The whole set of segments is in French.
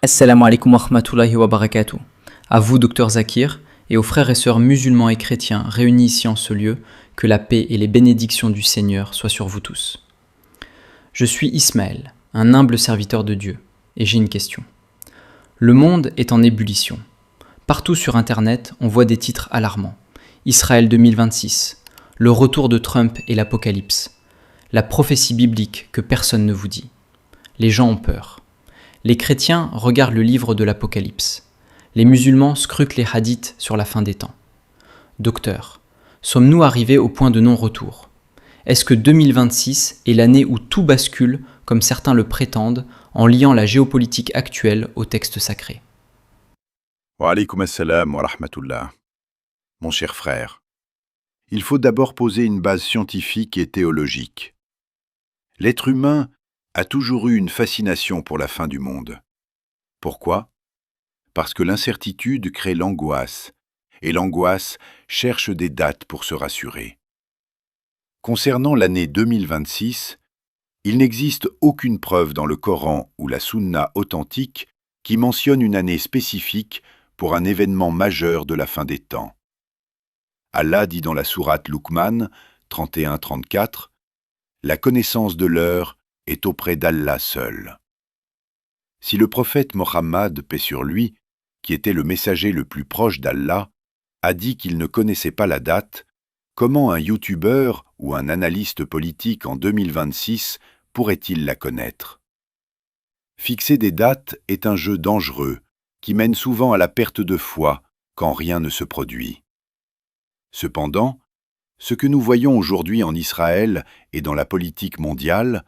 Assalamu alaikum wa rahmatullahi wa barakatuh. À vous, docteur Zakir, et aux frères et sœurs musulmans et chrétiens réunis ici en ce lieu, que la paix et les bénédictions du Seigneur soient sur vous tous. Je suis Ismaël, un humble serviteur de Dieu, et j'ai une question. Le monde est en ébullition. Partout sur Internet, on voit des titres alarmants. Israël 2026, le retour de Trump et l'Apocalypse, la prophétie biblique que personne ne vous dit. Les gens ont peur. Les chrétiens regardent le livre de l'Apocalypse. Les musulmans scrutent les hadiths sur la fin des temps. Docteur, sommes-nous arrivés au point de non-retour? Est-ce que 2026 est l'année où tout bascule, comme certains le prétendent, en liant la géopolitique actuelle au texte sacré? Wa alaykoum assalam wa rahmatullah. Mon cher frère, il faut d'abord poser une base scientifique et théologique. L'être humain a toujours eu une fascination pour la fin du monde. Pourquoi? Parce que l'incertitude crée l'angoisse, et l'angoisse cherche des dates pour se rassurer. Concernant l'année 2026, il n'existe aucune preuve dans le Coran ou la Sunna authentique qui mentionne une année spécifique pour un événement majeur de la fin des temps. Allah dit dans la sourate Luqman 31-34, « La connaissance de l'heure est auprès d'Allah seul. » Si le prophète Mohammed, paix sur lui, qui était le messager le plus proche d'Allah, a dit qu'il ne connaissait pas la date, comment un youtubeur ou un analyste politique en 2026 pourrait-il la connaître? Fixer des dates est un jeu dangereux qui mène souvent à la perte de foi quand rien ne se produit. Cependant, ce que nous voyons aujourd'hui en Israël et dans la politique mondiale,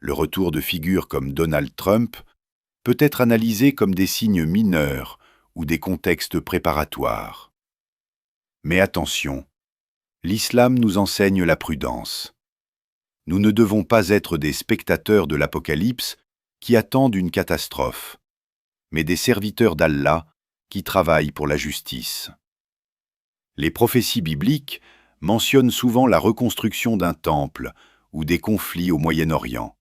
le retour de figures comme Donald Trump, peut être analysé comme des signes mineurs ou des contextes préparatoires. Mais attention, l'islam nous enseigne la prudence. Nous ne devons pas être des spectateurs de l'Apocalypse qui attendent une catastrophe, mais des serviteurs d'Allah qui travaillent pour la justice. Les prophéties bibliques mentionnent souvent la reconstruction d'un temple ou des conflits au Moyen-Orient.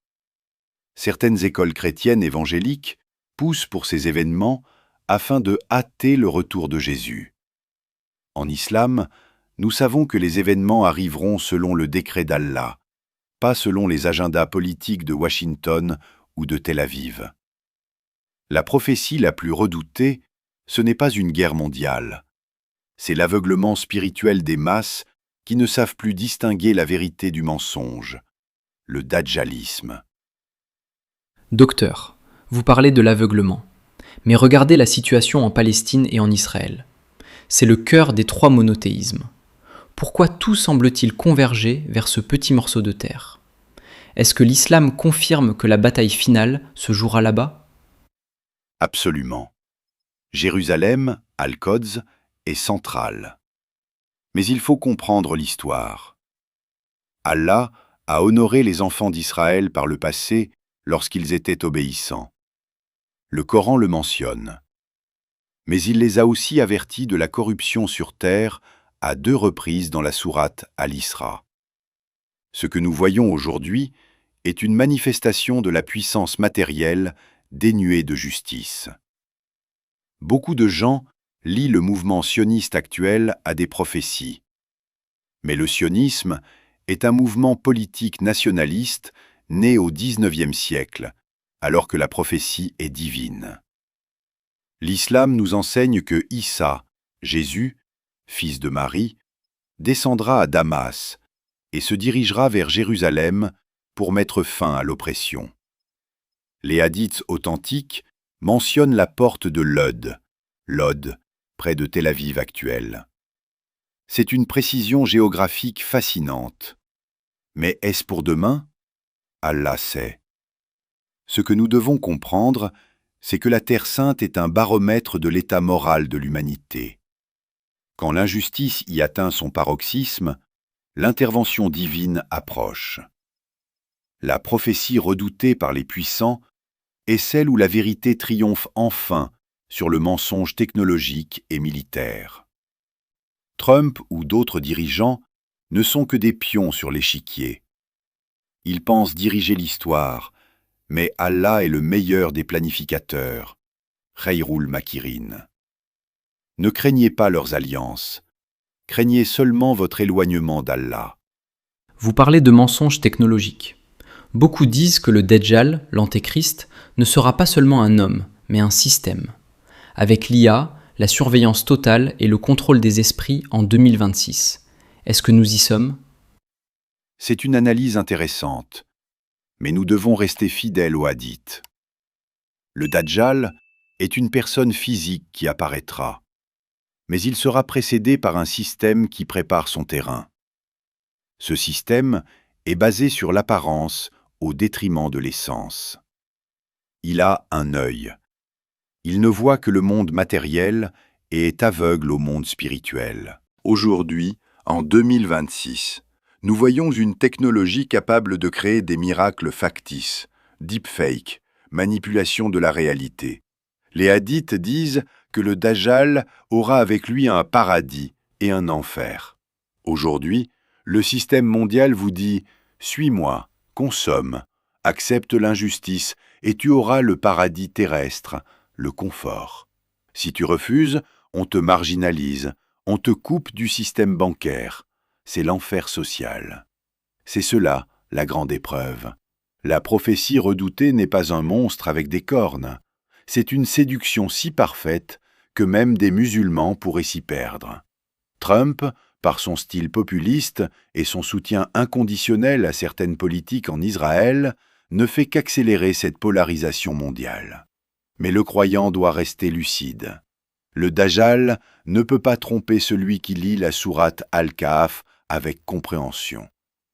Certaines écoles chrétiennes évangéliques poussent pour ces événements afin de hâter le retour de Jésus. En islam, nous savons que les événements arriveront selon le décret d'Allah, pas selon les agendas politiques de Washington ou de Tel Aviv. La prophétie la plus redoutée, ce n'est pas une guerre mondiale. C'est l'aveuglement spirituel des masses qui ne savent plus distinguer la vérité du mensonge, le dajjalisme. Docteur, vous parlez de l'aveuglement. Mais regardez la situation en Palestine et en Israël. C'est le cœur des trois monothéismes. Pourquoi tout semble-t-il converger vers ce petit morceau de terre? Est-ce que l'islam confirme que la bataille finale se jouera là-bas? Absolument. Jérusalem, Al-Quds, est centrale. Mais il faut comprendre l'histoire. Allah a honoré les enfants d'Israël par le passé lorsqu'ils étaient obéissants. Le Coran le mentionne. Mais il les a aussi avertis de la corruption sur terre à 2 reprises dans la sourate Al-Isra. Ce que nous voyons aujourd'hui est une manifestation de la puissance matérielle dénuée de justice. Beaucoup de gens lient le mouvement sioniste actuel à des prophéties. Mais le sionisme est un mouvement politique nationaliste né au XIXe siècle, alors que la prophétie est divine. L'islam nous enseigne que Issa, Jésus, fils de Marie, descendra à Damas et se dirigera vers Jérusalem pour mettre fin à l'oppression. Les hadiths authentiques mentionnent la porte de Lod, près de Tel Aviv actuel. C'est une précision géographique fascinante. Mais est-ce pour demain? Allah sait. Ce que nous devons comprendre, c'est que la Terre sainte est un baromètre de l'état moral de l'humanité. Quand l'injustice y atteint son paroxysme, l'intervention divine approche. La prophétie redoutée par les puissants est celle où la vérité triomphe enfin sur le mensonge technologique et militaire. Trump ou d'autres dirigeants ne sont que des pions sur l'échiquier. Ils pensent diriger l'histoire, mais Allah est le meilleur des planificateurs, Khayrul Makirin. Ne craignez pas leurs alliances, craignez seulement votre éloignement d'Allah. Vous parlez de mensonges technologiques. Beaucoup disent que le Dajjal, l'antéchrist, ne sera pas seulement un homme, mais un système. Avec l'IA, la surveillance totale et le contrôle des esprits en 2026. Est-ce que nous y sommes ? C'est une analyse intéressante, mais nous devons rester fidèles aux hadiths. Le Dajjal est une personne physique qui apparaîtra, mais il sera précédé par un système qui prépare son terrain. Ce système est basé sur l'apparence au détriment de l'essence. Il a un œil. Il ne voit que le monde matériel et est aveugle au monde spirituel. Aujourd'hui, en 2026, nous voyons une technologie capable de créer des miracles factices, deepfake, manipulation de la réalité. Les hadiths disent que le Dajjal aura avec lui un paradis et un enfer. Aujourd'hui, le système mondial vous dit « Suis-moi, consomme, accepte l'injustice et tu auras le paradis terrestre, le confort. Si tu refuses, on te marginalise, on te coupe du système bancaire. C'est l'enfer social. » C'est cela, la grande épreuve. La prophétie redoutée n'est pas un monstre avec des cornes. C'est une séduction si parfaite que même des musulmans pourraient s'y perdre. Trump, par son style populiste et son soutien inconditionnel à certaines politiques en Israël, ne fait qu'accélérer cette polarisation mondiale. Mais le croyant doit rester lucide. Le Dajjal ne peut pas tromper celui qui lit la sourate Al-Kahf avec compréhension.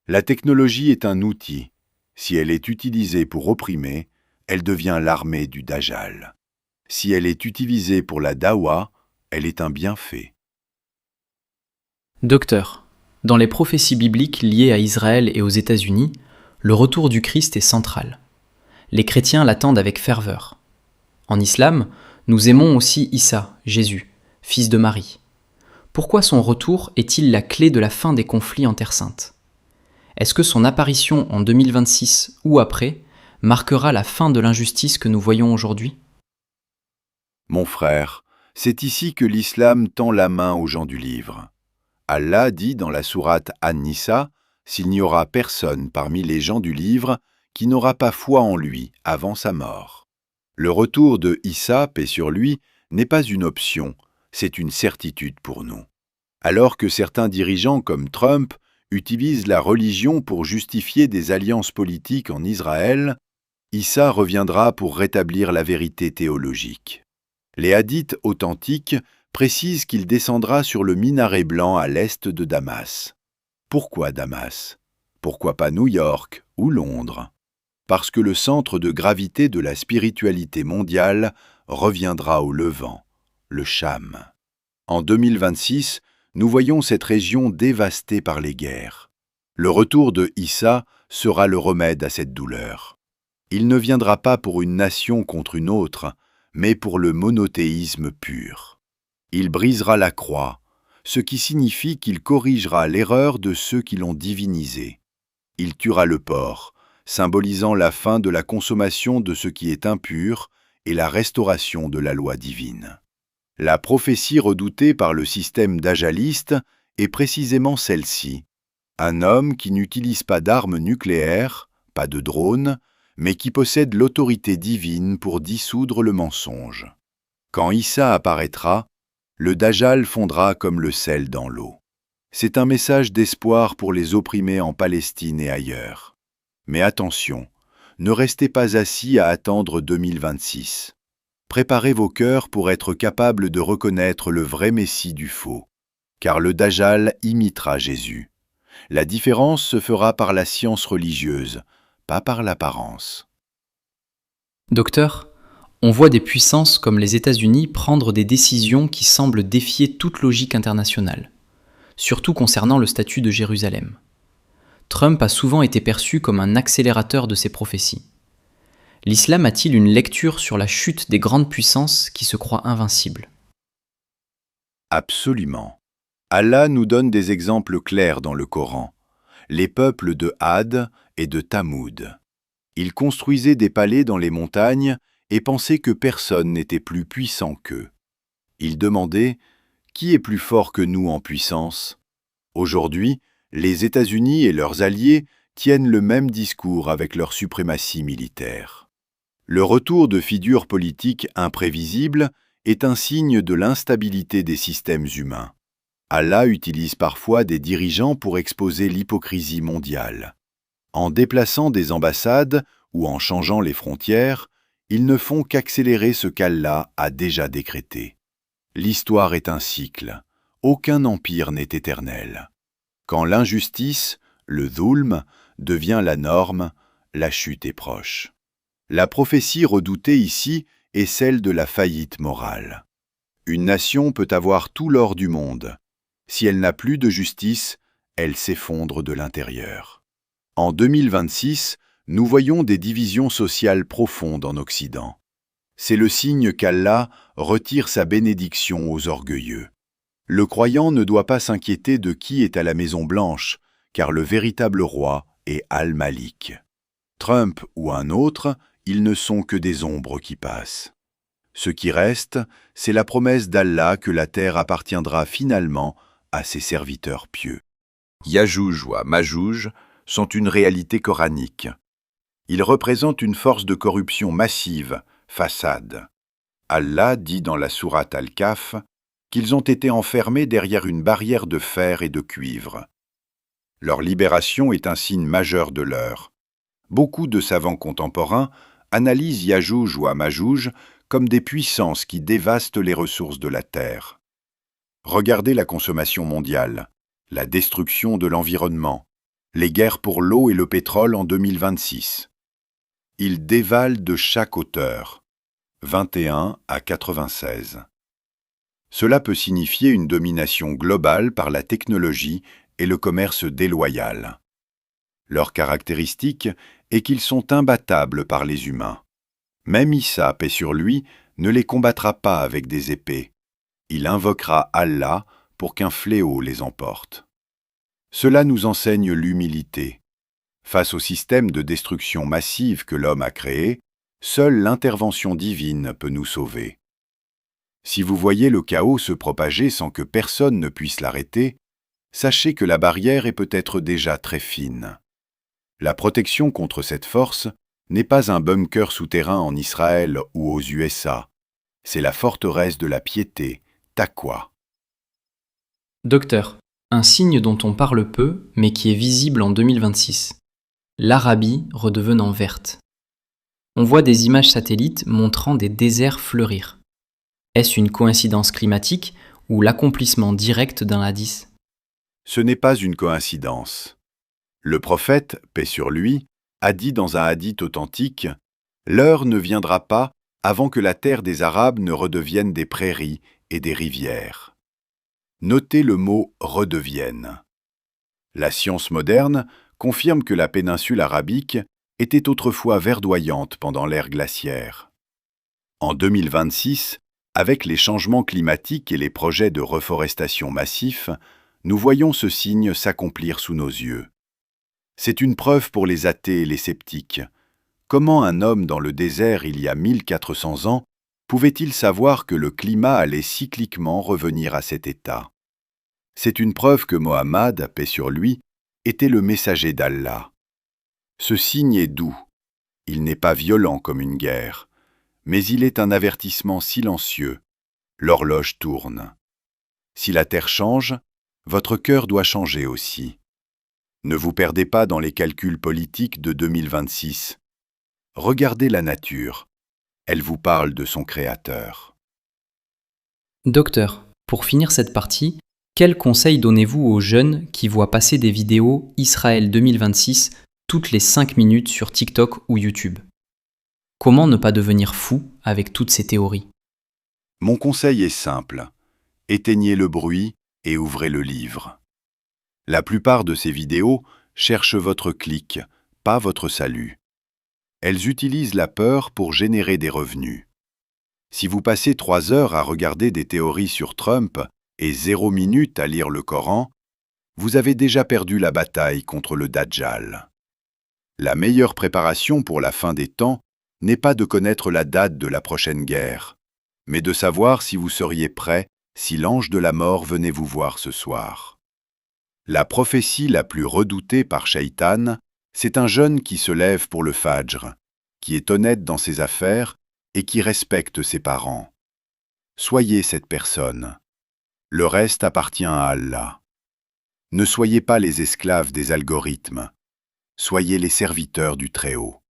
La technologie est un outil. Si elle est utilisée pour opprimer, elle devient l'armée du Dajjal. Si elle est utilisée pour la dawa, elle est un bienfait. Docteur, dans les prophéties bibliques liées à Israël et aux États-Unis, le retour du Christ est central. Les chrétiens l'attendent avec ferveur. En islam, nous aimons aussi Issa, Jésus, fils de Marie. Pourquoi son retour est-il la clé de la fin des conflits en Terre Sainte ? Est-ce que son apparition en 2026 ou après marquera la fin de l'injustice que nous voyons aujourd'hui ? Mon frère, c'est ici que l'islam tend la main aux gens du livre. Allah dit dans la sourate An-Nisa, s'il n'y aura personne parmi les gens du livre qui n'aura pas foi en lui avant sa mort. Le retour de Issa, paix sur lui, n'est pas une option, c'est une certitude pour nous. Alors que certains dirigeants comme Trump utilisent la religion pour justifier des alliances politiques en Israël, Issa reviendra pour rétablir la vérité théologique. Les hadiths authentiques précisent qu'il descendra sur le minaret blanc à l'est de Damas. Pourquoi Damas ? Pourquoi pas New York ou Londres ? Parce que le centre de gravité de la spiritualité mondiale reviendra au Levant, le Cham. En 2026, nous voyons cette région dévastée par les guerres. Le retour de Issa sera le remède à cette douleur. Il ne viendra pas pour une nation contre une autre, mais pour le monothéisme pur. Il brisera la croix, ce qui signifie qu'il corrigera l'erreur de ceux qui l'ont divinisé. Il tuera le porc, symbolisant la fin de la consommation de ce qui est impur et la restauration de la loi divine. La prophétie redoutée par le système dajjaliste est précisément celle-ci. Un homme qui n'utilise pas d'armes nucléaires, pas de drones, mais qui possède l'autorité divine pour dissoudre le mensonge. Quand Issa apparaîtra, le Dajjal fondra comme le sel dans l'eau. C'est un message d'espoir pour les opprimés en Palestine et ailleurs. Mais attention, ne restez pas assis à attendre 2026. Préparez vos cœurs pour être capables de reconnaître le vrai Messie du faux, car le Dajjal imitera Jésus. La différence se fera par la science religieuse, pas par l'apparence. Docteur, on voit des puissances comme les États-Unis prendre des décisions qui semblent défier toute logique internationale, surtout concernant le statut de Jérusalem. Trump a souvent été perçu comme un accélérateur de ces prophéties. L'islam a-t-il une lecture sur la chute des grandes puissances qui se croient invincibles ? Absolument. Allah nous donne des exemples clairs dans le Coran. Les peuples de Had et de Tamoud. Ils construisaient des palais dans les montagnes et pensaient que personne n'était plus puissant qu'eux. Ils demandaient « Qui est plus fort que nous en puissance ?» Aujourd'hui, les États-Unis et leurs alliés tiennent le même discours avec leur suprématie militaire. Le retour de figures politiques imprévisibles est un signe de l'instabilité des systèmes humains. Allah utilise parfois des dirigeants pour exposer l'hypocrisie mondiale. En déplaçant des ambassades ou en changeant les frontières, ils ne font qu'accélérer ce qu'Allah a déjà décrété. L'histoire est un cycle. Aucun empire n'est éternel. Quand l'injustice, le dhulm, devient la norme, la chute est proche. La prophétie redoutée ici est celle de la faillite morale. Une nation peut avoir tout l'or du monde. Si elle n'a plus de justice, elle s'effondre de l'intérieur. En 2026, nous voyons des divisions sociales profondes en Occident. C'est le signe qu'Allah retire sa bénédiction aux orgueilleux. Le croyant ne doit pas s'inquiéter de qui est à la Maison-Blanche, car le véritable roi est Al-Malik. Trump ou un autre, ils ne sont que des ombres qui passent. Ce qui reste, c'est la promesse d'Allah que la terre appartiendra finalement à ses serviteurs pieux. Yajouj ou Majouj sont une réalité coranique. Ils représentent une force de corruption massive, façade. Allah dit dans la sourate Al-Kahf qu'ils ont été enfermés derrière une barrière de fer et de cuivre. Leur libération est un signe majeur de l'heure. Beaucoup de savants contemporains analysent Yajouj ou Majouj comme des puissances qui dévastent les ressources de la terre. Regardez la consommation mondiale, la destruction de l'environnement, les guerres pour l'eau et le pétrole en 2026. Ils dévalent de chaque hauteur, 21 à 96. Cela peut signifier une domination globale par la technologie et le commerce déloyal. Leur caractéristique est qu'ils sont imbattables par les humains. Même Issa, paix sur lui, ne les combattra pas avec des épées. Il invoquera Allah pour qu'un fléau les emporte. Cela nous enseigne l'humilité. Face au système de destruction massive que l'homme a créé, seule l'intervention divine peut nous sauver. Si vous voyez le chaos se propager sans que personne ne puisse l'arrêter, sachez que la barrière est peut-être déjà très fine. La protection contre cette force n'est pas un bunker souterrain en Israël ou aux USA. C'est la forteresse de la piété, Taqwa. Docteur, un signe dont on parle peu, mais qui est visible en 2026. L'Arabie redevenant verte. On voit des images satellites montrant des déserts fleurir. Est-ce une coïncidence climatique ou l'accomplissement direct d'un hadith ? Ce n'est pas une coïncidence. Le prophète, paix sur lui, a dit dans un hadith authentique « L'heure ne viendra pas avant que la terre des Arabes ne redevienne des prairies et des rivières. » Notez le mot « redevienne ». La science moderne confirme que la péninsule arabique était autrefois verdoyante pendant l'ère glaciaire. En 2026, avec les changements climatiques et les projets de reforestation massifs, nous voyons ce signe s'accomplir sous nos yeux. C'est une preuve pour les athées et les sceptiques. Comment un homme dans le désert il y a 1400 ans pouvait-il savoir que le climat allait cycliquement revenir à cet état ? C'est une preuve que Mohammed, paix sur lui, était le messager d'Allah. Ce signe est doux. Il n'est pas violent comme une guerre, mais il est un avertissement silencieux. L'horloge tourne. Si la terre change, votre cœur doit changer aussi. Ne vous perdez pas dans les calculs politiques de 2026. Regardez la nature. Elle vous parle de son créateur. Docteur, pour finir cette partie, quels conseils donnez-vous aux jeunes qui voient passer des vidéos Israël 2026 toutes les 5 minutes sur TikTok ou YouTube ? Comment ne pas devenir fou avec toutes ces théories ? Mon conseil est simple. Éteignez le bruit et ouvrez le livre. La plupart de ces vidéos cherchent votre clic, pas votre salut. Elles utilisent la peur pour générer des revenus. Si vous passez 3 heures à regarder des théories sur Trump et 0 minute à lire le Coran, vous avez déjà perdu la bataille contre le Dajjal. La meilleure préparation pour la fin des temps n'est pas de connaître la date de la prochaine guerre, mais de savoir si vous seriez prêt si l'ange de la mort venait vous voir ce soir. La prophétie la plus redoutée par Shaitan, c'est un jeune qui se lève pour le Fajr, qui est honnête dans ses affaires et qui respecte ses parents. Soyez cette personne. Le reste appartient à Allah. Ne soyez pas les esclaves des algorithmes. Soyez les serviteurs du Très-Haut.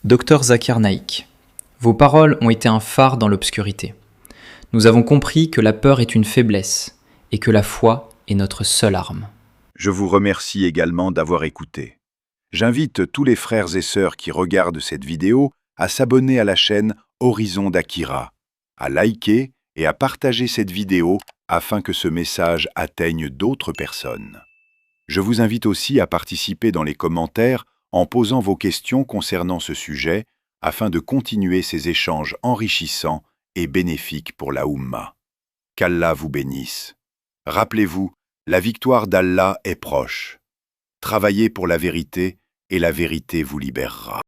Docteur Zakir Naik, vos paroles ont été un phare dans l'obscurité. Nous avons compris que la peur est une faiblesse et que la foi est notre seule arme. Je vous remercie également d'avoir écouté. J'invite tous les frères et sœurs qui regardent cette vidéo à s'abonner à la chaîne Horizon d'Akira, à liker et à partager cette vidéo afin que ce message atteigne d'autres personnes. Je vous invite aussi à participer dans les commentaires en posant vos questions concernant ce sujet afin de continuer ces échanges enrichissants et bénéfiques pour la Oumma. Qu'Allah vous bénisse. Rappelez-vous, la victoire d'Allah est proche. Travaillez pour la vérité et la vérité vous libérera.